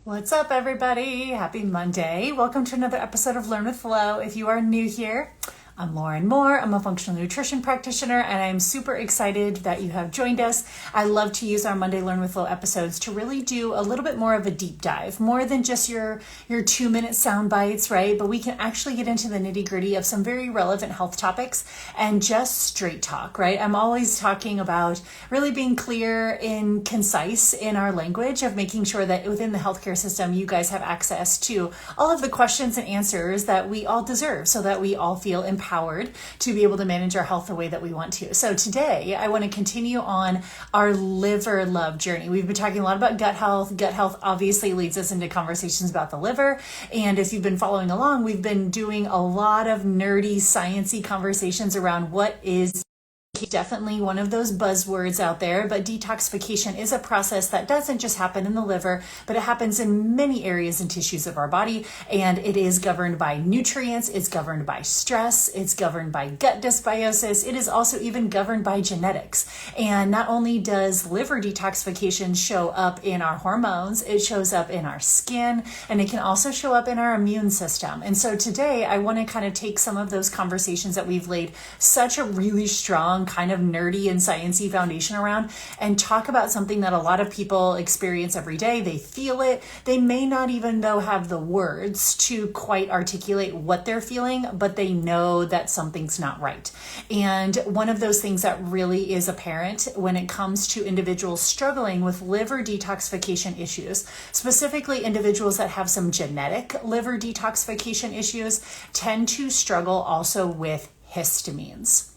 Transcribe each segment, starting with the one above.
What's up, everybody? Happy Monday. Welcome to another episode of Learn with Flo. If you are new here, I'm Lauryn Moore. I'm a functional nutrition practitioner, and I'm super excited that you have joined us. I love to use our Monday Learn with Flo episodes to really do a little bit more of a deep dive, more than just your 2-minute sound bites, right? But we can actually get into the nitty-gritty of some very relevant health topics and just straight talk, right? I'm always talking about really being clear and concise in our language of making sure that within the healthcare system, you guys have access to all of the questions and answers that we all deserve so that we all feel empowered to be able to manage our health the way that we want to. So today I want to continue on our liver love journey. We've been talking a lot about gut health. Gut health obviously leads us into conversations about the liver. And if you've been following along, we've been doing a lot of nerdy, sciencey conversations around what is definitely one of those buzzwords out there, but detoxification is a process that doesn't just happen in the liver, but it happens in many areas and tissues of our body, and it is governed by nutrients, it's governed by stress, it's governed by gut dysbiosis, it is also even governed by genetics. And not only does liver detoxification show up in our hormones, it shows up in our skin, and it can also show up in our immune system. And so today I want to kind of take some of those conversations that we've laid such a really strong kind of nerdy and sciencey foundation around and talk about something that a lot of people experience every day. They feel it. They may not even though have the words to quite articulate what they're feeling, but they know that something's not right. And one of those things that really is apparent when it comes to individuals struggling with liver detoxification issues, specifically individuals that have some genetic liver detoxification issues, tend to struggle also with histamines.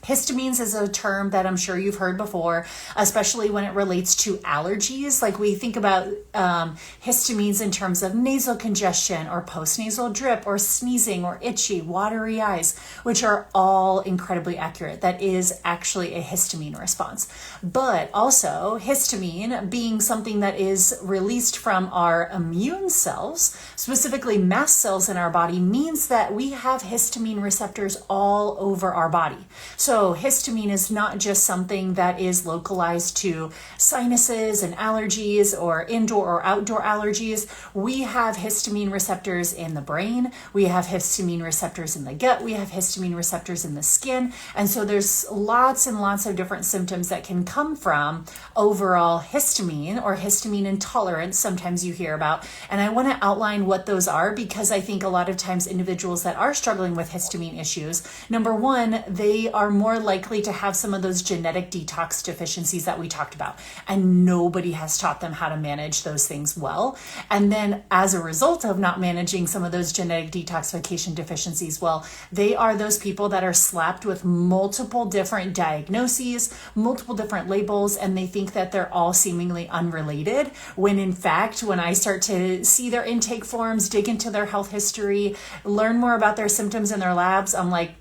Histamines is a term that I'm sure you've heard before, especially when it relates to allergies. Like we think about histamines in terms of nasal congestion or postnasal drip or sneezing or itchy, watery eyes, which are all incredibly accurate. That is actually a histamine response. But also histamine being something that is released from our immune cells, specifically mast cells in our body, means that we have histamine receptors all over our body. So histamine is not just something that is localized to sinuses and allergies or indoor or outdoor allergies. We have histamine receptors in the brain. We have histamine receptors in the gut. We have histamine receptors in the skin. And so there's lots and lots of different symptoms that can come from overall histamine or histamine intolerance, sometimes you hear about. And I want to outline what those are because I think a lot of times individuals that are struggling with histamine issues, number one, they are more likely to have some of those genetic detox deficiencies that we talked about, and nobody has taught them how to manage those things well. And then as a result of not managing some of those genetic detoxification deficiencies well, they are those people that are slapped with multiple different diagnoses, multiple different labels, and they think that they're all seemingly unrelated, when in fact, when I start to see their intake forms, dig into their health history, learn more about their symptoms in their labs, I'm like,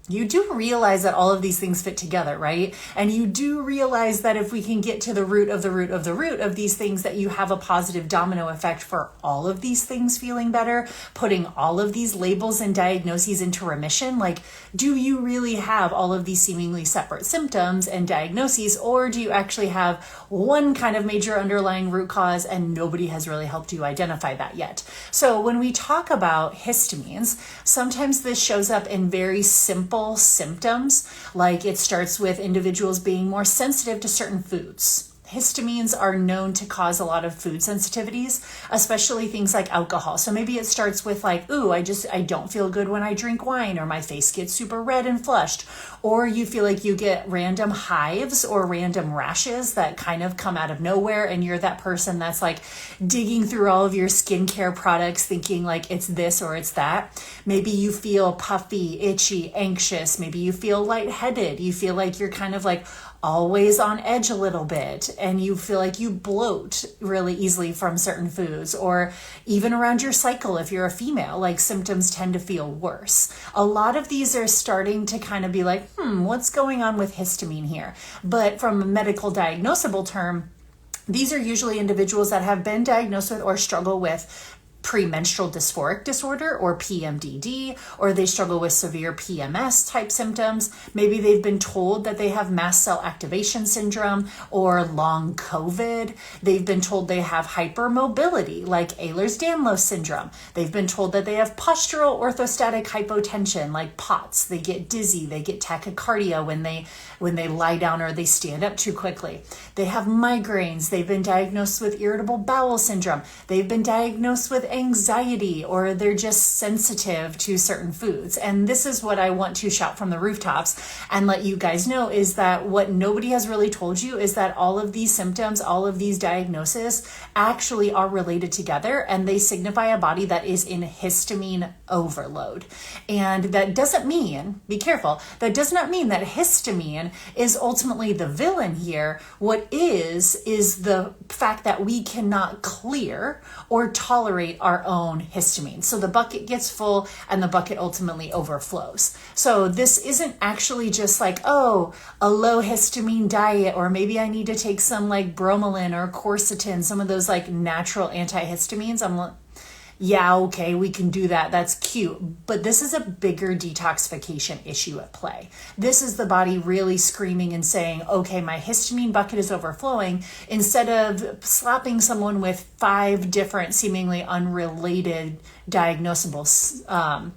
you do realize that all of these things fit together, right? And you do realize that if we can get to the root of the root of the root of these things, that you have a positive domino effect for all of these things feeling better, putting all of these labels and diagnoses into remission. Like, do you really have all of these seemingly separate symptoms and diagnoses, or do you actually have one kind of major underlying root cause and nobody has really helped you identify that yet? So when we talk about histamines, sometimes this shows up in very simple symptoms, like it starts with individuals being more sensitive to certain foods. Histamines are known to cause a lot of food sensitivities, especially things like alcohol. So maybe it starts with like, ooh, I don't feel good when I drink wine, or my face gets super red and flushed. Or you feel like you get random hives or random rashes that kind of come out of nowhere, and you're that person that's like digging through all of your skincare products thinking like it's this or it's that. Maybe you feel puffy, itchy, anxious. Maybe you feel lightheaded. You feel like you're kind of like always on edge a little bit, and you feel like you bloat really easily from certain foods, or even around your cycle, if you're a female, like symptoms tend to feel worse. A lot of these are starting to kind of be like, what's going on with histamine here? But from a medical diagnosable term, these are usually individuals that have been diagnosed with or struggle with premenstrual dysphoric disorder or PMDD, or they struggle with severe PMS type symptoms. Maybe they've been told that they have mast cell activation syndrome or long COVID. They've been told they have hypermobility like Ehlers-Danlos syndrome. They've been told that they have postural orthostatic hypotension like POTS. They get dizzy, they get tachycardia when they lie down or they stand up too quickly. They have migraines. They've been diagnosed with irritable bowel syndrome. They've been diagnosed with anxiety, or they're just sensitive to certain foods. And this is what I want to shout from the rooftops and let you guys know, is that what nobody has really told you is that all of these symptoms, all of these diagnoses actually are related together, and they signify a body that is in histamine overload. And that doesn't mean, be careful, that does not mean that histamine is ultimately the villain here. What is the fact that we cannot clear or tolerate our own histamine. So the bucket gets full and the bucket ultimately overflows. So this isn't actually just like, oh, a low histamine diet, or maybe I need to take some like bromelain or quercetin, some of those like natural antihistamines. I'm like, yeah, okay, we can do that. That's cute. But this is a bigger detoxification issue at play. This is the body really screaming and saying, okay, my histamine bucket is overflowing. Instead of slapping someone with 5 different seemingly unrelated diagnosable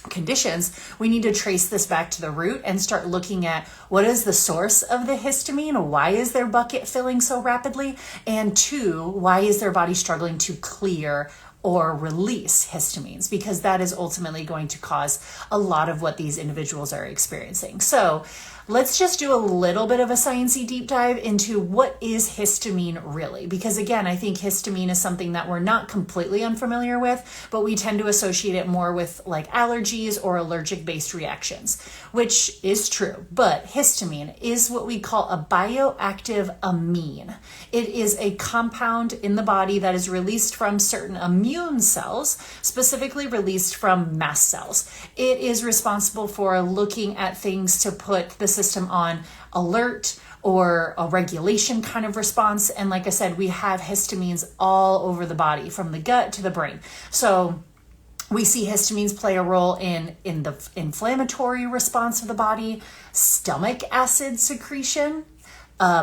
conditions, we need to trace this back to the root and start looking at what is the source of the histamine? Why is their bucket filling so rapidly? And 2, why is their body struggling to clear or release histamines? Because that is ultimately going to cause a lot of what these individuals are experiencing. So let's just do a little bit of a sciencey deep dive into what is histamine really. Because again, I think histamine is something that we're not completely unfamiliar with, but we tend to associate it more with like allergies or allergic based reactions, which is true. But histamine is what we call a bioactive amine. It is a compound in the body that is released from certain immune cells, specifically released from mast cells. It is responsible for looking at things to put the system on alert or a regulation kind of response. And like I said, we have histamines all over the body, from the gut to the brain. So we see histamines play a role in the inflammatory response of the body, stomach acid secretion,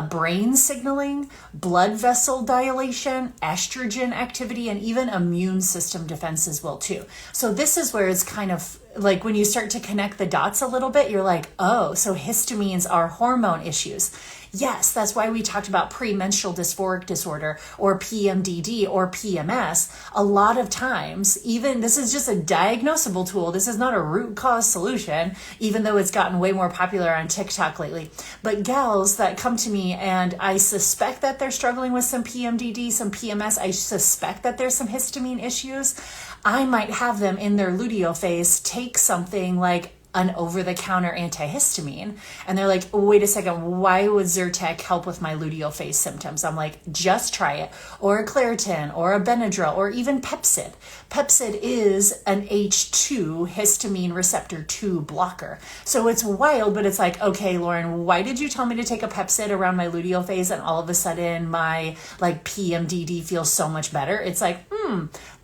brain signaling, blood vessel dilation, estrogen activity, and even immune system defense as well too. So this is where it's kind of like when you start to connect the dots a little bit, you're like, oh, so histamines are hormone issues. Yes, that's why we talked about premenstrual dysphoric disorder or PMDD or PMS. A lot of times, even this is just a diagnosable tool. This is not a root cause solution, even though it's gotten way more popular on TikTok lately. But gals that come to me and I suspect that they're struggling with some PMDD, some PMS, I suspect that there's some histamine issues, I might have them in their luteal phase take something like an over-the-counter antihistamine, and they're like, wait a second, why would Zyrtec help with my luteal phase symptoms? I'm like, just try it, or a Claritin, or a Benadryl, or even Pepcid. Pepcid is an H2 histamine receptor 2 blocker. So it's wild, but it's like, okay, Lauren, why did you tell me to take a Pepcid around my luteal phase and all of a sudden my like PMDD feels so much better? It's like,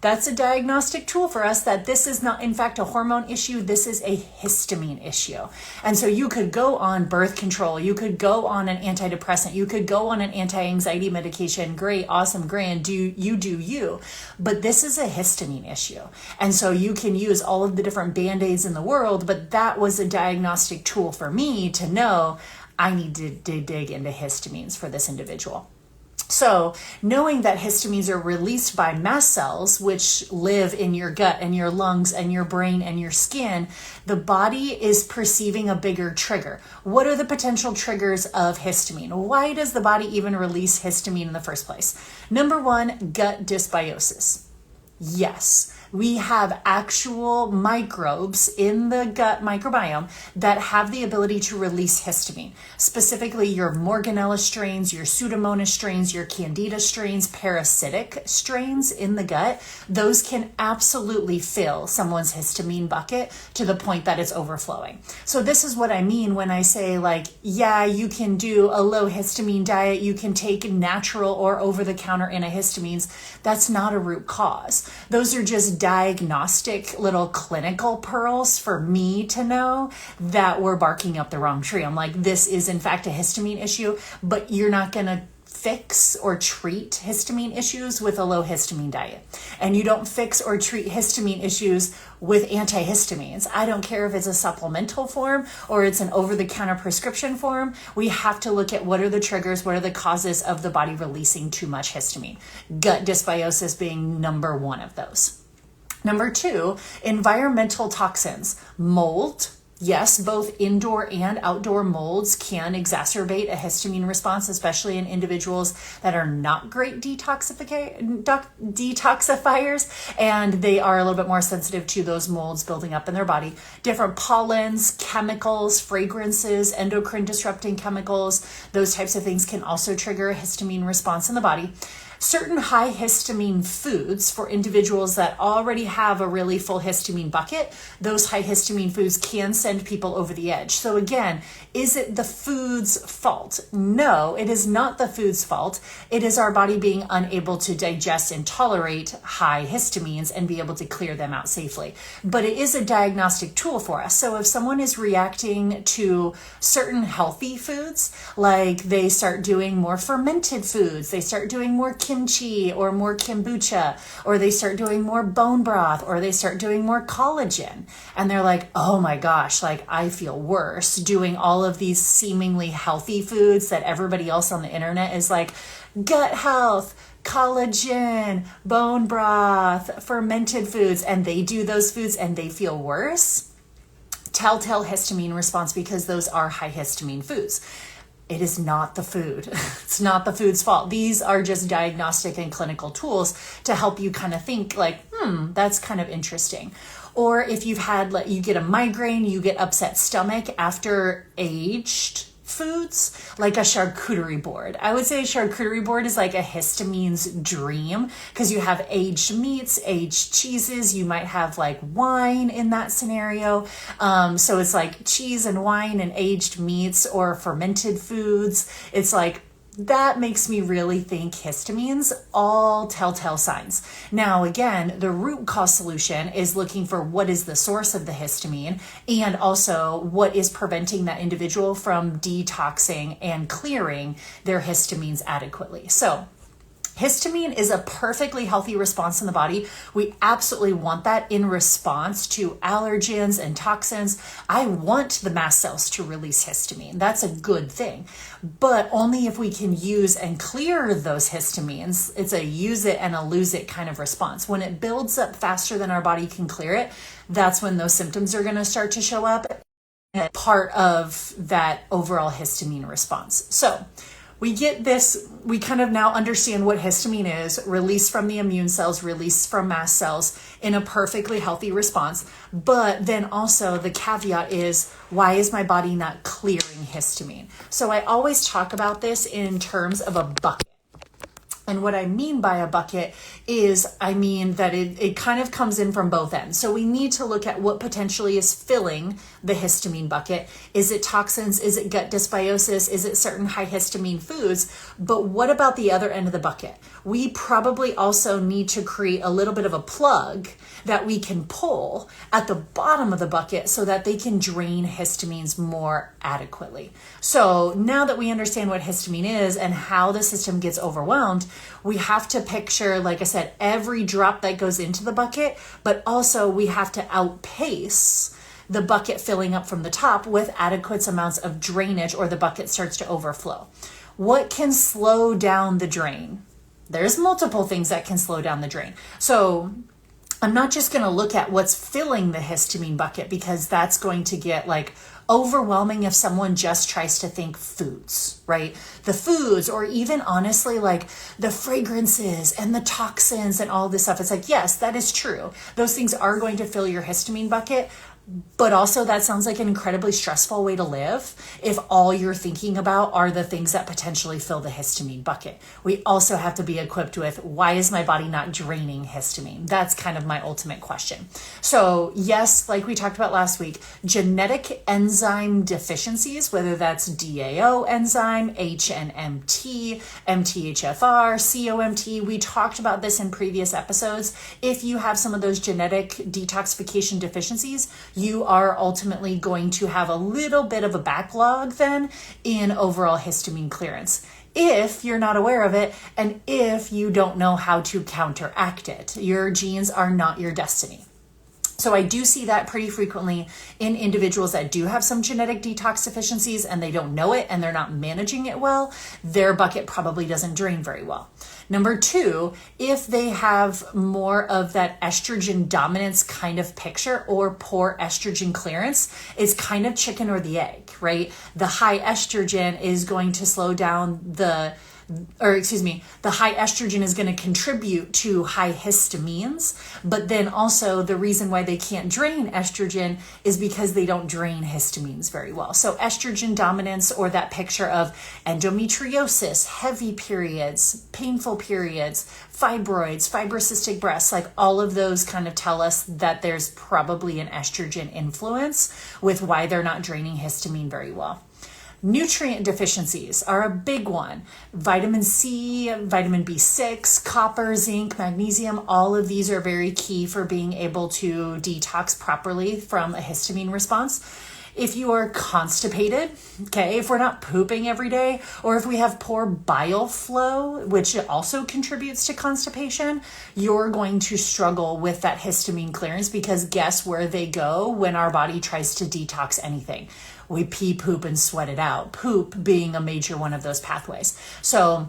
that's a diagnostic tool for us that this is not, in fact, a hormone issue. This is a histamine issue. And so you could go on birth control. You could go on an antidepressant. You could go on an anti-anxiety medication. Great, awesome, grand. Do you. But this is a histamine issue. And so you can use all of the different Band-Aids in the world, but that was a diagnostic tool for me to know I need to dig into histamines for this individual. So knowing that histamines are released by mast cells, which live in your gut and your lungs and your brain and your skin, the body is perceiving a bigger trigger. What are the potential triggers of histamine? Why does the body even release histamine in the first place? Number 1, gut dysbiosis. Yes, We have actual microbes in the gut microbiome that have the ability to release histamine, specifically your Morganella strains, your Pseudomonas strains, your Candida strains, parasitic strains in the gut. Those can absolutely fill someone's histamine bucket to the point that it's overflowing. So this is what I mean when I say, like, yeah, you can do a low histamine diet, you can take natural or over-the-counter antihistamines. That's not a root cause. Those are just diagnostic little clinical pearls for me to know that we're barking up the wrong tree. I'm like, this is in fact a histamine issue, but you're not going to fix or treat histamine issues with a low histamine diet. And you don't fix or treat histamine issues with antihistamines. I don't care if it's a supplemental form or it's an over-the-counter prescription form. We have to look at what are the triggers, what are the causes of the body releasing too much histamine. Gut dysbiosis being number one of those. Number two, environmental toxins. Mold. Yes, both indoor and outdoor molds can exacerbate a histamine response, especially in individuals that are not great detoxifiers, and they are a little bit more sensitive to those molds building up in their body. Different pollens, chemicals, fragrances, endocrine disrupting chemicals, those types of things can also trigger a histamine response in the body. Certain high histamine foods for individuals that already have a really full histamine bucket, those high histamine foods can send people over the edge. So again, is it the food's fault? No, it is not the food's fault. It is our body being unable to digest and tolerate high histamines and be able to clear them out safely. But it is a diagnostic tool for us. So if someone is reacting to certain healthy foods, like they start doing more fermented foods, they start doing more kimchi or more kombucha, or they start doing more bone broth, or they start doing more collagen, and they're like, oh my gosh, like I feel worse doing all of these seemingly healthy foods that everybody else on the internet is like, gut health, collagen, bone broth, fermented foods, and they do those foods and they feel worse. Telltale histamine response, because those are high histamine foods. It is not the food. It's not the food's fault. These are just diagnostic and clinical tools to help you kind of think like, that's kind of interesting. Or if you've had, like, you get a migraine, you get upset stomach after aged foods, like a charcuterie board. I would say a charcuterie board is like a histamine's dream, because you have aged meats, aged cheeses, you might have like wine in that scenario. So it's like cheese and wine and aged meats or fermented foods. It's like, that makes me really think histamines, all telltale signs. Now, again, the root cause solution is looking for what is the source of the histamine and also what is preventing that individual from detoxing and clearing their histamines adequately. So histamine is a perfectly healthy response in the body. We absolutely want that in response to allergens and toxins. I want the mast cells to release histamine. That's a good thing, but only if we can use and clear those histamines. It's a use it and a lose it kind of response. When it builds up faster than our body can clear it, that's when those symptoms are going to start to show up, part of that overall histamine response. So we get this, we kind of now understand what histamine is, released from the immune cells, released from mast cells in a perfectly healthy response. But then also the caveat is, why is my body not clearing histamine? So I always talk about this in terms of a bucket. And what I mean by a bucket is, I mean that it kind of comes in from both ends. So we need to look at what potentially is filling the histamine bucket. Is it toxins? Is it gut dysbiosis? Is it certain high histamine foods? But what about the other end of the bucket? We probably also need to create a little bit of a plug that we can pull at the bottom of the bucket so that they can drain histamines more adequately. So now that we understand what histamine is and how the system gets overwhelmed, we have to picture, like I said, every drop that goes into the bucket, but also we have to outpace the bucket filling up from the top with adequate amounts of drainage, or the bucket starts to overflow. What can slow down the drain? There's multiple things that can slow down the drain. So I'm not just going to look at what's filling the histamine bucket, because that's going to get like overwhelming if someone just tries to think foods, right? The foods, or even honestly, like the fragrances and the toxins and all this stuff. It's like, yes, that is true. Those things are going to fill your histamine bucket. But also that sounds like an incredibly stressful way to live if all you're thinking about are the things that potentially fill the histamine bucket. We also have to be equipped with, why is my body not draining histamine? That's kind of my ultimate question. So yes, like we talked about last week, genetic enzyme deficiencies, whether that's DAO enzyme, HNMT, MTHFR, COMT, we talked about this in previous episodes. If you have some of those genetic detoxification deficiencies, you are ultimately going to have a little bit of a backlog then in overall histamine clearance, if you're not aware of it and if you don't know how to counteract it. Your genes are not your destiny. So I do see that pretty frequently in individuals that do have some genetic detox deficiencies and they don't know it and they're not managing it well. Their bucket probably doesn't drain very well. Number two, if they have more of that estrogen dominance kind of picture or poor estrogen clearance, it's kind of chicken or the egg, right? The high estrogen is going to slow down the high estrogen is going to contribute to high histamines, but then also the reason why they can't drain estrogen is because they don't drain histamines very well. So estrogen dominance, or that picture of endometriosis, heavy periods, painful periods, fibroids, fibrocystic breasts, like all of those kind of tell us that there's probably an estrogen influence with why they're not draining histamine very well. Nutrient deficiencies are a big one. Vitamin C, vitamin B6, copper, zinc, magnesium, all of these are very key for being able to detox properly from a histamine response. If you are constipated, okay, if we're not pooping every day, or if we have poor bile flow, which also contributes to constipation, you're going to struggle with that histamine clearance, because guess where they go when our body tries to detox anything? We pee, poop, and sweat it out. Poop being a major one of those pathways. So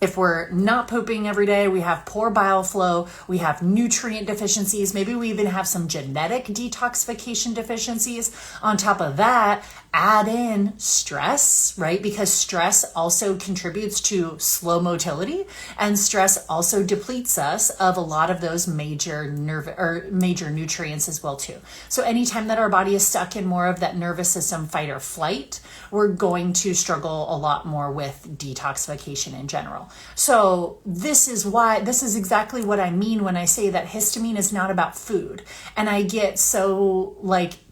if we're not pooping every day, we have poor bile flow, we have nutrient deficiencies, maybe we even have some genetic detoxification deficiencies. On top of that, add in stress, right? Because stress also contributes to slow motility, and stress also depletes us of a lot of those major nutrients as well too. So anytime that our body is stuck in more of that nervous system fight or flight, we're going to struggle a lot more with detoxification in general. So this is exactly what I mean when I say that histamine is not about food. And I get so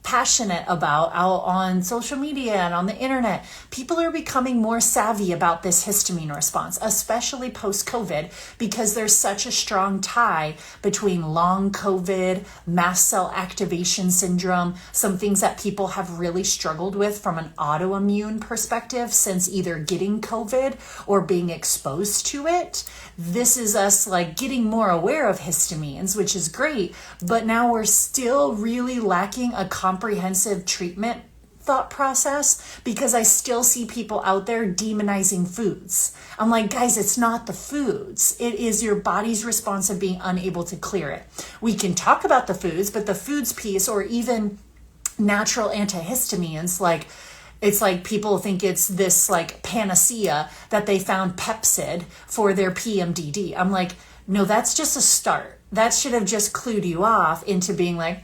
passionate about out on social media and on the internet. People are becoming more savvy about this histamine response, especially post-COVID, because there's such a strong tie between long COVID, mast cell activation syndrome, some things that people have really struggled with from an autoimmune perspective since either getting COVID or being exposed to it. This is us getting more aware of histamines, which is great, but now we're still really lacking a comprehensive treatment thought process, because I still see people out there demonizing foods. I'm like, guys, it's not the foods. It is your body's response of being unable to clear it. We can talk about the foods, but the foods piece, or even natural antihistamines, it's like people think it's this panacea that they found Pepsid for their PMDD. I'm like, no, that's just a start. That should have just clued you off into being like,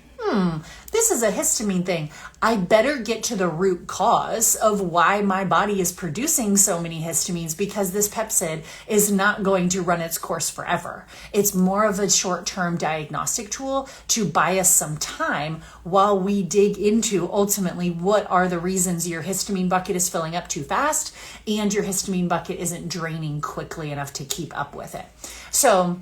this is a histamine thing. I better get to the root cause of why my body is producing so many histamines, because this Pepsid is not going to run its course forever. It's more of a short-term diagnostic tool to buy us some time while we dig into ultimately what are the reasons your histamine bucket is filling up too fast and your histamine bucket isn't draining quickly enough to keep up with it. So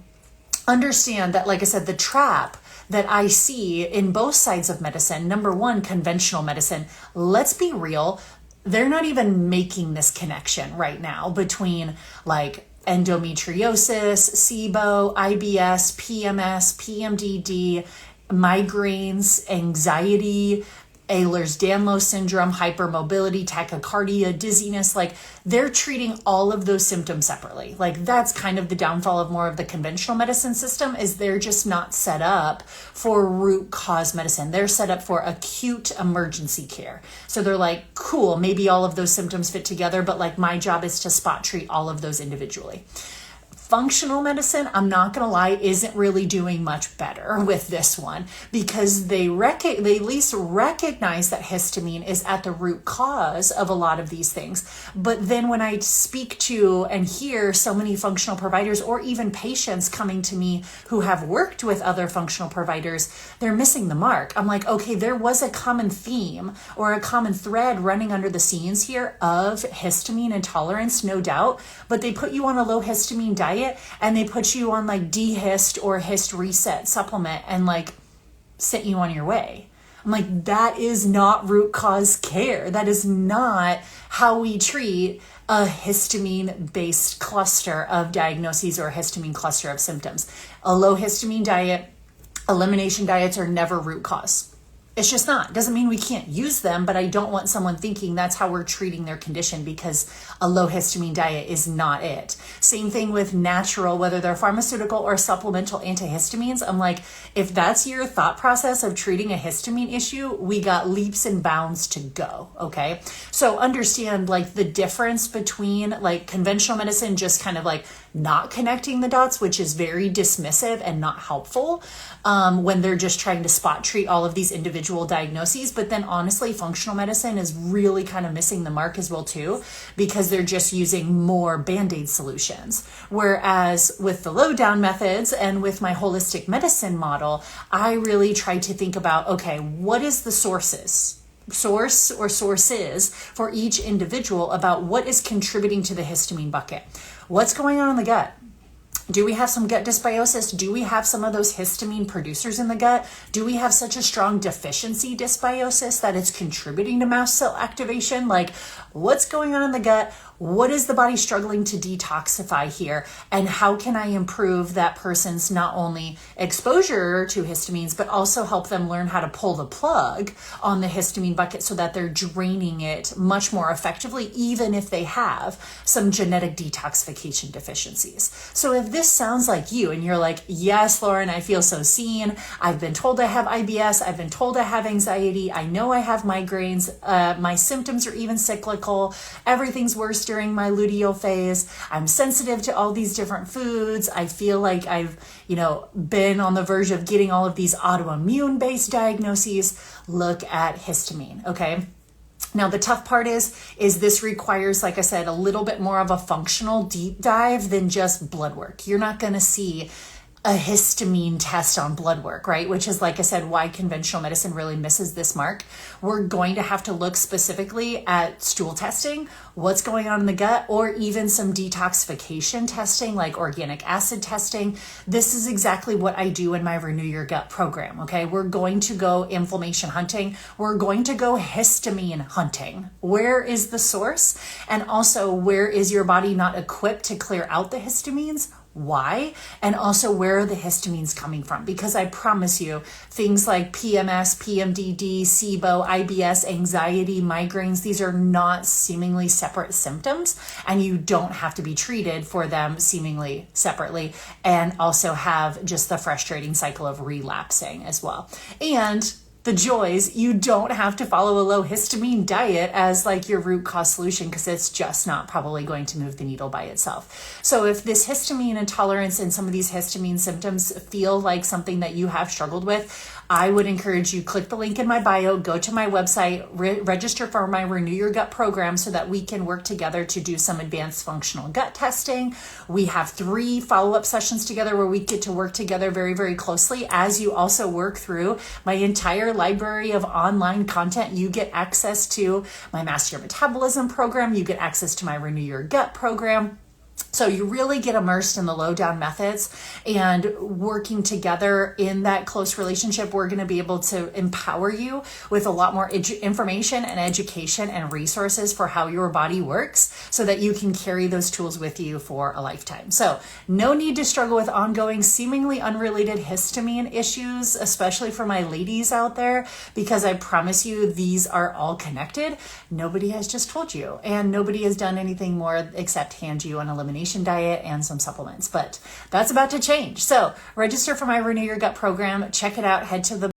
understand that, like I said, the trap that I see in both sides of medicine, number one, conventional medicine, let's be real, they're not even making this connection right now between endometriosis, SIBO, IBS, PMS, PMDD, migraines, anxiety, Ehlers-Danlos syndrome, hypermobility, tachycardia, dizziness, like they're treating all of those symptoms separately. Like that's kind of the downfall of more of the conventional medicine system, is they're just not set up for root cause medicine. They're set up for acute emergency care. So they're like, cool, maybe all of those symptoms fit together, but like my job is to spot treat all of those individually. Functional medicine, I'm not going to lie, isn't really doing much better with this one, because they at least recognize that histamine is at the root cause of a lot of these things. But then when I speak to and hear so many functional providers or even patients coming to me who have worked with other functional providers, they're missing the mark. I'm like, okay, there was a common theme or a common thread running under the scenes here of histamine intolerance, no doubt, but they put you on a low histamine diet and they put you on like D-Hist or Hist Reset supplement and like sent you on your way. I'm like, that is not root cause care. That is not how we treat a histamine based cluster of diagnoses or a histamine cluster of symptoms. A low histamine diet, elimination diets are never root cause. It's just not. Doesn't mean we can't use them, but I don't want someone thinking that's how we're treating their condition, because a low histamine diet is not it. Same thing with natural, whether they're pharmaceutical or supplemental antihistamines. I'm like, if that's your thought process of treating a histamine issue, we got leaps and bounds to go, okay? So understand like the difference between like conventional medicine just kind of like not connecting the dots, which is very dismissive and not helpful when they're just trying to spot treat all of these individual diagnoses. But then honestly, functional medicine is really kind of missing the mark as well too, because they're just using more Band-Aid solutions. Whereas with the lowdown methods and with my holistic medicine model, I really try to think about, okay, what is the sources for each individual about what is contributing to the histamine bucket? What's going on in the gut? Do we have some gut dysbiosis? Do we have some of those histamine producers in the gut? Do we have such a strong deficiency dysbiosis that it's contributing to mast cell activation? Like, what's going on in the gut? What is the body struggling to detoxify here? And how can I improve that person's not only exposure to histamines, but also help them learn how to pull the plug on the histamine bucket so that they're draining it much more effectively, even if they have some genetic detoxification deficiencies. So if this sounds like you and you're like, yes, Lauryn, I feel so seen. I've been told I have IBS. I've been told I have anxiety. I know I have migraines. My symptoms are even cyclical. Everything's worse during my luteal phase. I'm sensitive to all these different foods. I feel like I've, been on the verge of getting all of these autoimmune based diagnoses. Look at histamine. Okay. Now, the tough part is this requires, like I said, a little bit more of a functional deep dive than just blood work. You're not going to see a histamine test on blood work, right? Which is, like I said, why conventional medicine really misses this mark. We're going to have to look specifically at stool testing, what's going on in the gut, or even some detoxification testing like organic acid testing. This is exactly what I do in my Renew Your Gut program, okay? We're going to go inflammation hunting. We're going to go histamine hunting. Where is the source? And also, where is your body not equipped to clear out the histamines? Why? And also, where are the histamines coming from? Because I promise you, things like PMS, PMDD, SIBO, IBS, anxiety, migraines, these are not seemingly separate symptoms, and you don't have to be treated for them seemingly separately, and also have just the frustrating cycle of relapsing as well. And the joys, you don't have to follow a low histamine diet as like your root cause solution, because it's just not probably going to move the needle by itself. So if this histamine intolerance and some of these histamine symptoms feel like something that you have struggled with, I would encourage you, click the link in my bio, go to my website, register for my Renew Your Gut program so that we can work together to do some advanced functional gut testing. We have 3 follow-up sessions together where we get to work together very, very closely. As you also work through my entire library of online content, you get access to my Master Your Metabolism program, you get access to my Renew Your Gut program. So you really get immersed in the low down methods, and working together in that close relationship, we're going to be able to empower you with a lot more information and education and resources for how your body works so that you can carry those tools with you for a lifetime. So no need to struggle with ongoing, seemingly unrelated histamine issues, especially for my ladies out there, because I promise you these are all connected. Nobody has just told you, and nobody has done anything more except hand you an elimination diet and some supplements, but that's about to change. So register for my Renew Your Gut program. Check it out. Head to the